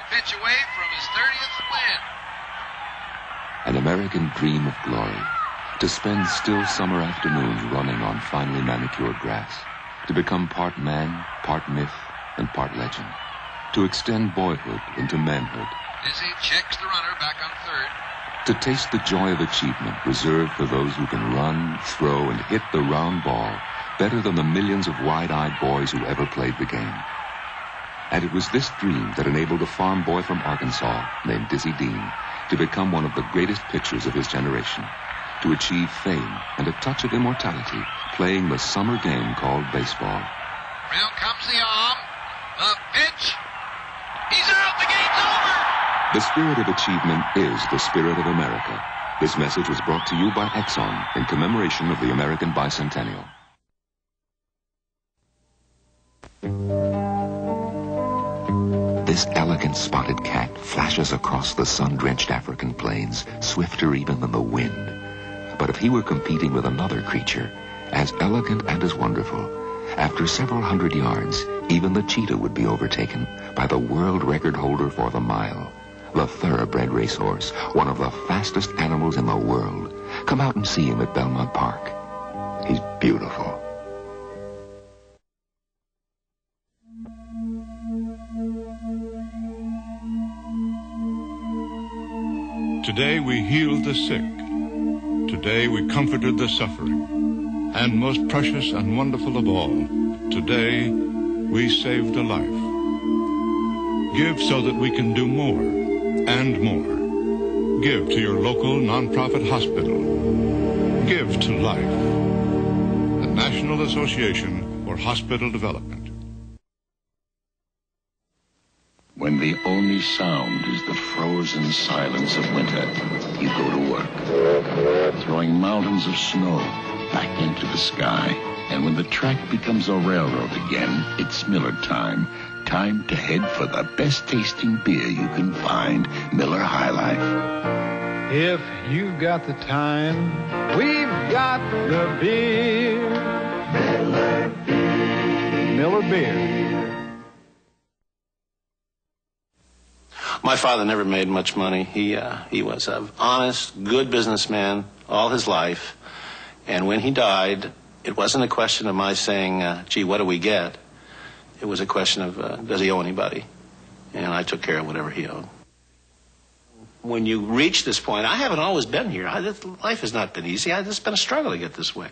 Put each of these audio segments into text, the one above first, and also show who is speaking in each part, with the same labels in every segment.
Speaker 1: pitch away from his 30th win.
Speaker 2: An American dream of glory. To spend still summer afternoons running on finely manicured grass. To become part man, part myth, and part legend. To extend boyhood into manhood.
Speaker 1: Dizzy checks the runner back on third.
Speaker 2: To taste the joy of achievement reserved for those who can run, throw, and hit the round ball better than the millions of wide-eyed boys who ever played the game. And it was this dream that enabled a farm boy from Arkansas named Dizzy Dean to become one of the greatest pitchers of his generation, to achieve fame and a touch of immortality playing the summer game called baseball.
Speaker 1: Now comes the arm. The pitch. He's out. The game's over.
Speaker 2: The spirit of achievement is the spirit of America. This message was brought to you by Exxon in commemoration of the American Bicentennial. This elegant spotted cat flashes across the sun-drenched African plains, swifter even than the wind. But if he were competing with another creature, as elegant and as wonderful, after several hundred yards, even the cheetah would be overtaken by the world record holder for the mile, the thoroughbred racehorse, one of the fastest animals in the world. Come out and see him at Belmont Park. He's beautiful.
Speaker 3: Today we healed the sick. Today we comforted the suffering. And most precious and wonderful of all, today we saved a life. Give so that we can do more and more. Give to your local nonprofit hospital. Give to life. The National Association for Hospital Development.
Speaker 4: When the only sound is the frozen silence of winter, you go to work, throwing mountains of snow back into the sky. And when the track becomes a railroad again, it's Miller time. Time to head for the best tasting beer you can find, Miller High Life.
Speaker 5: If you've got the time, we've got the beer. Miller Beer. Miller Beer.
Speaker 6: My father never made much money. He was an honest, good businessman all his life. And when he died, it wasn't a question of my saying, gee, what do we get? It was a question of, does he owe anybody? And I took care of whatever he owed. When you reach this point, I haven't always been here. Life has not been easy. It's been a struggle to get this way.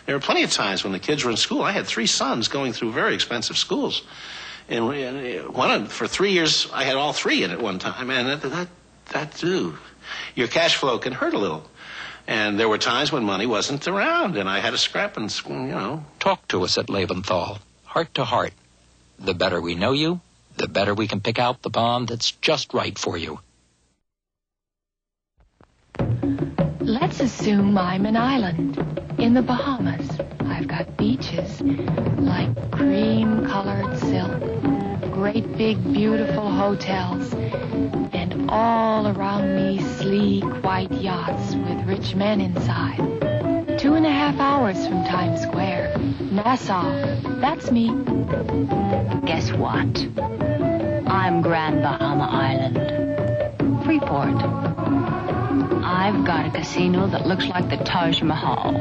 Speaker 6: There were plenty of times when the kids were in school. I had 3 sons going through very expensive schools. And for 3 years, I had all 3 in at one time. And that too, your cash flow can hurt a little. And there were times when money wasn't around, and I had to scrap and,
Speaker 7: Talk to us at Leventhal, heart to heart. The better we know you, the better we can pick out the bond that's just right for you.
Speaker 8: Let's assume I'm an island in the Bahamas. I've got beaches like cream-colored silk, great big beautiful hotels, and all around me sleek white yachts with rich men inside. 2.5 hours from Times Square. Nassau, that's me.
Speaker 9: Guess what? I'm Grand Bahama Island. Freeport. I've got a casino that looks like the Taj Mahal.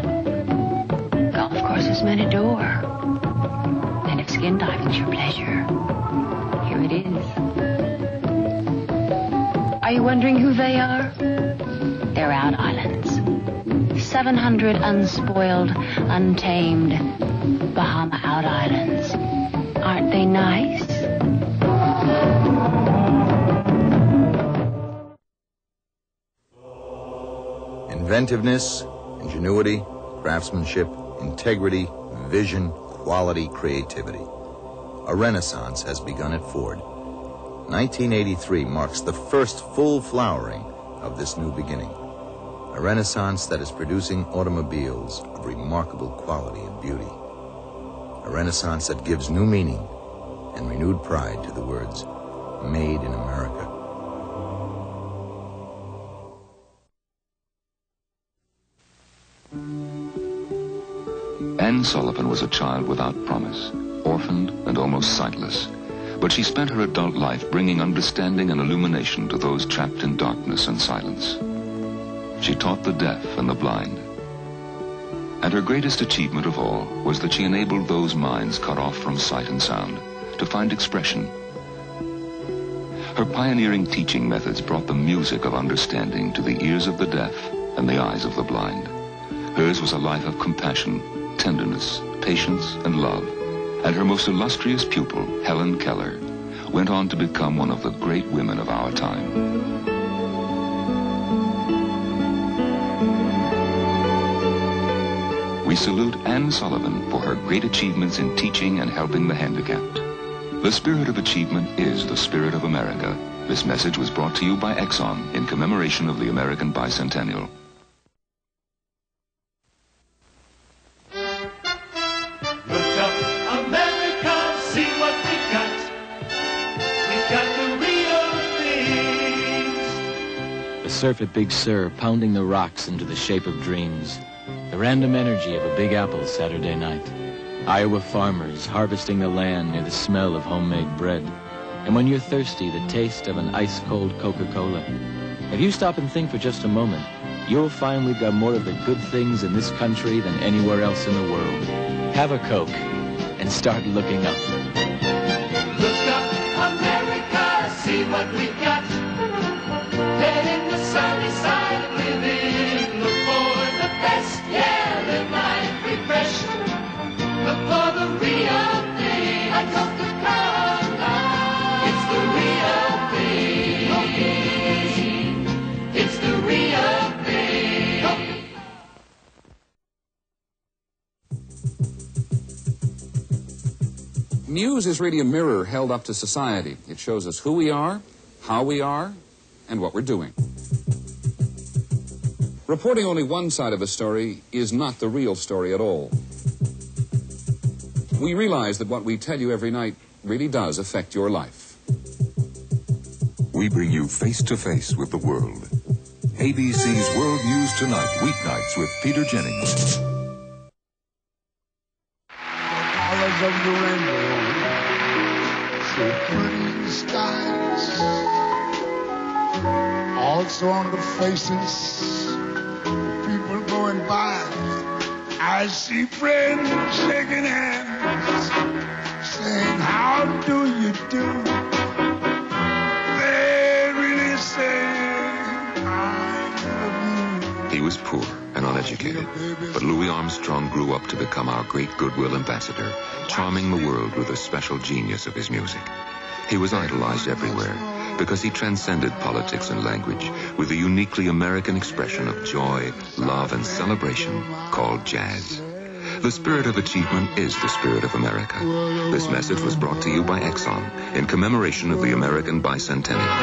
Speaker 9: Golf courses men adore. And if skin diving's your pleasure, here it is. Are you wondering who they are? They're out islands. 700 unspoiled, untamed Bahama out islands. Aren't they nice?
Speaker 10: Inventiveness, ingenuity, craftsmanship, integrity, vision, quality, creativity. A renaissance has begun at Ford. 1983 marks the first full flowering of this new beginning. A renaissance that is producing automobiles of remarkable quality and beauty. A renaissance that gives new meaning and renewed pride to the words, Made in America.
Speaker 2: Anne Sullivan was a child without promise, orphaned and almost sightless. But she spent her adult life bringing understanding and illumination to those trapped in darkness and silence. She taught the deaf and the blind. And her greatest achievement of all was that she enabled those minds cut off from sight and sound to find expression. Her pioneering teaching methods brought the music of understanding to the ears of the deaf and the eyes of the blind. Hers was a life of compassion, tenderness, patience, and love. And her most illustrious pupil, Helen Keller, went on to become one of the great women of our time. We salute Anne Sullivan for her great achievements in teaching and helping the handicapped. The spirit of achievement is the spirit of America. This message was brought to you by Exxon in commemoration of the American Bicentennial.
Speaker 11: Look up, America, see what we got. We got the real things.
Speaker 12: The surf at Big Sur pounding the rocks into the shape of dreams. The random energy of a Big Apple Saturday night. Iowa farmers harvesting the land near the smell of homemade bread. And when you're thirsty, the taste of an ice-cold Coca-Cola. If you stop and think for just a moment, you'll find we've got more of the good things in this country than anywhere else in the world. Have a Coke and start looking up.
Speaker 11: Look up, America, see what we got. Head in the sunny side of living. Look for the best, yeah, live life refreshed. Look for the real thing. A Coca-Cola. It's the real thing. It's the real thing.
Speaker 13: News is really a mirror held up to society. It shows us who we are, how we are, and what we're doing. Reporting only one side of a story is not the real story at all. We realize that what we tell you every night really does affect your life.
Speaker 14: We bring you face to face with the world. ABC's World News Tonight, weeknights with Peter Jennings.
Speaker 15: Colors of the rainbow, so pretty in the skies, also on the faces of people going by. I see friends shaking hands, saying, how do you do? They really say, I love you.
Speaker 2: He was poor and uneducated, but Louis Armstrong grew up to become our great goodwill ambassador, charming the world with the special genius of his music. He was idolized everywhere because he transcended politics and language with a uniquely American expression of joy, love, and celebration called jazz. The spirit of achievement is the spirit of America. This message was brought to you by Exxon in commemoration of the American Bicentennial.